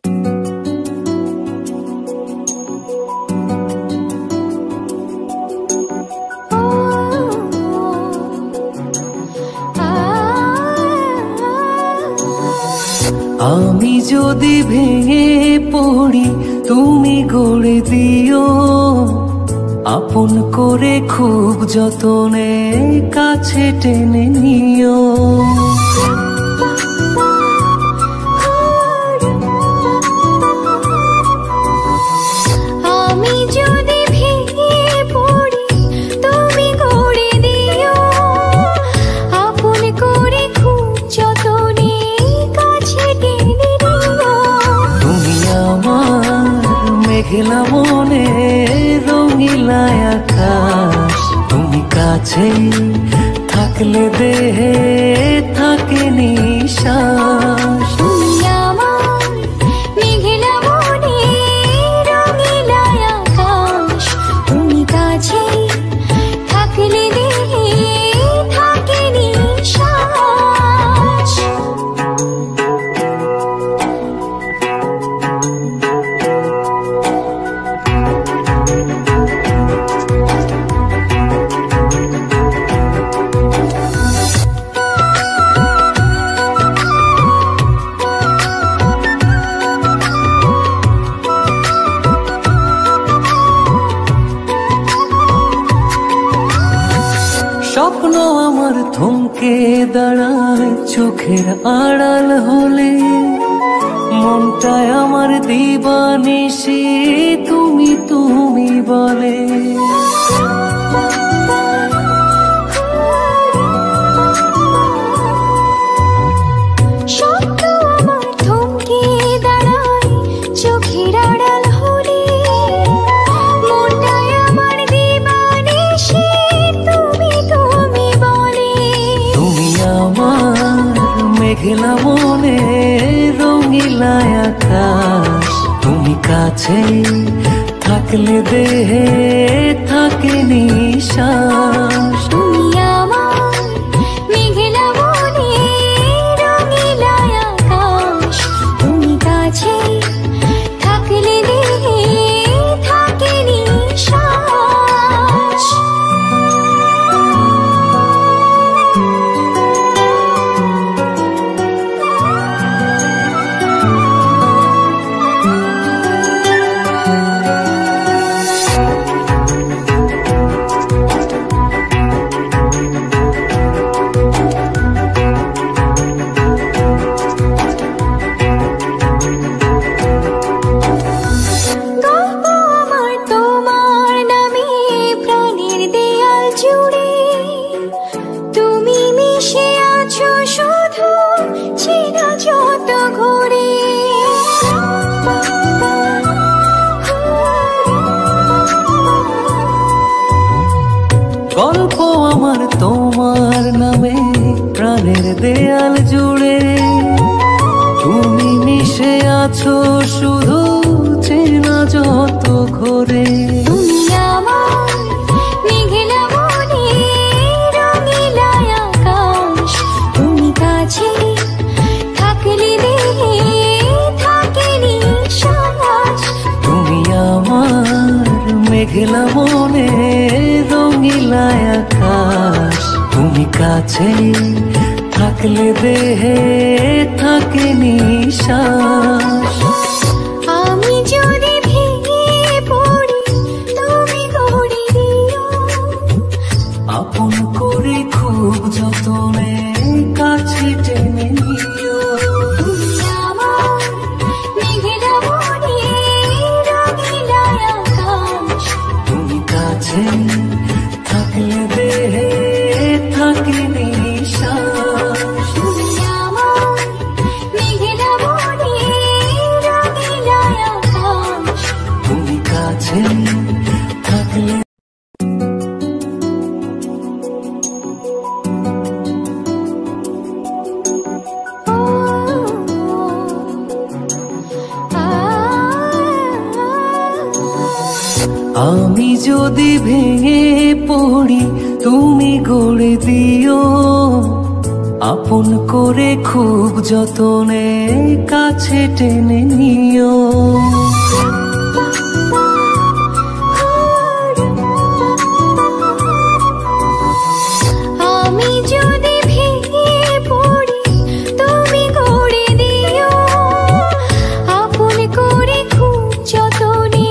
আমি যদি ভেঙে পড়ি তুমি গড়ে দিও, আপন করে খুব যতনে কাছে টেনে নিও। আমি যদি ভেঙে পড়ি তুমি গড়ে দিও, আপন করে খুব যতনে কাছে টেনে নিও। তুমি আমার মেঘলা মনে রঙিলা আকাশ, তুমি কাছে থাকলে দেহে থাকে নিশ্বাস। তুমি আমার মেঘলা মনে রঙিলা আকাশ, তুমি কাছে থাকলে দেহে থাকে নিশ্বাস। স্বপ্ন আমার থমকে দাঁড়ায় চোখের আড়াল হলে, মনটায় আমার দিবানিশি তুমি তুমি বলে। স্বপ্ন আমার থমকে দাঁড়ায় চোখের আড়াল হলে, মনটায় আমার দিবানিশি তুমি তুমি বলে। তুমি আমার মেঘলা মনে রঙিলা আকাশ, তুমি কাছে থাকলে দেহে থাকে নিশ্বাস। তুমি আমার মেঘলা মনে রঙিলা আকাশ, তুমি কাছে থাকলে দেহে থাকে নিশ্বাস। গল্প আমার তোমার নামে প্রাণের দেয়াল জুড়ে, তুমি মিশে আছো শুধু চেনা যত ঘুরে। গল্প আমার তোমার নামে প্রাণের দেয়াল জুড়ে, তুমি মিশে আছো শুধু চেনা যত ঘরে। তুমি আমার মেঘলা মনে রঙিলা আকাশ, তুমি কাছে থাকলে দেহে থাকে নিশ্বাস। তুমি আমার মেঘলা মনে রঙিলা আকাশ, তুমি কাছে থাকলে দেহে থাকে নিশ্বাস। আমি যদি ভেঙে পড়ি তুমি গড়ে দিও, আপন করে খুব যতনে কাছে টেনে নিও। তুমি আমার মেঘলা মনে রঙিলা আকাশ, তুমি কাছে থাকলে দেহে থাকে নিশ্বাস। তুমি আমার মেঘলা মনে রঙিলা আকাশ, তুমি কাছে থাকলে। আমি যদি ভেঙে পড়ি তুমি গড়ে দিও, আপন করে খুব যতনে কাছে টেনে নিও। আমি যদি ভেঙে পড়ি তুমি গড়ে দিও, আপন করে খুব যতনে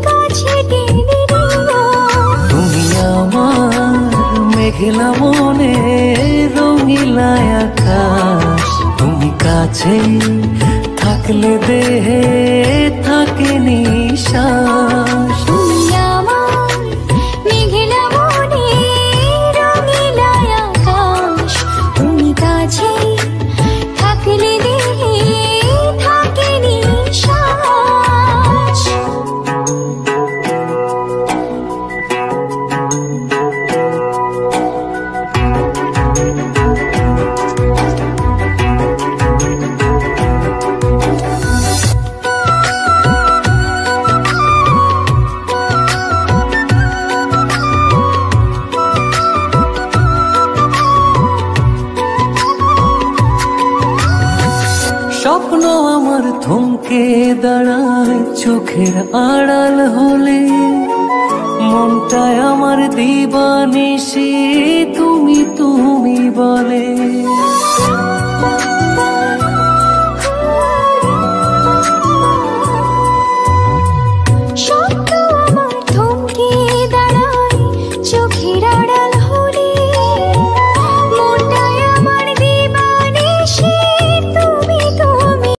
কাছে টেনে নিও। তুমি আমার মেঘলা মনে রঙিলা আকাশ, তুমি কাছে থাকলে দেহে থাকে নিশ্বাস। তুমি আমার মেঘলা মনে রঙিলা আকাশ, তুমি কাছে থাকলে দেহে থাকে নিশ্বাস। স্বপ্ন আমার থমকে দাঁড়ায় চোখের আড়াল হলে, মনটায় আমার দিবানিশি তুমি তুমি বলে।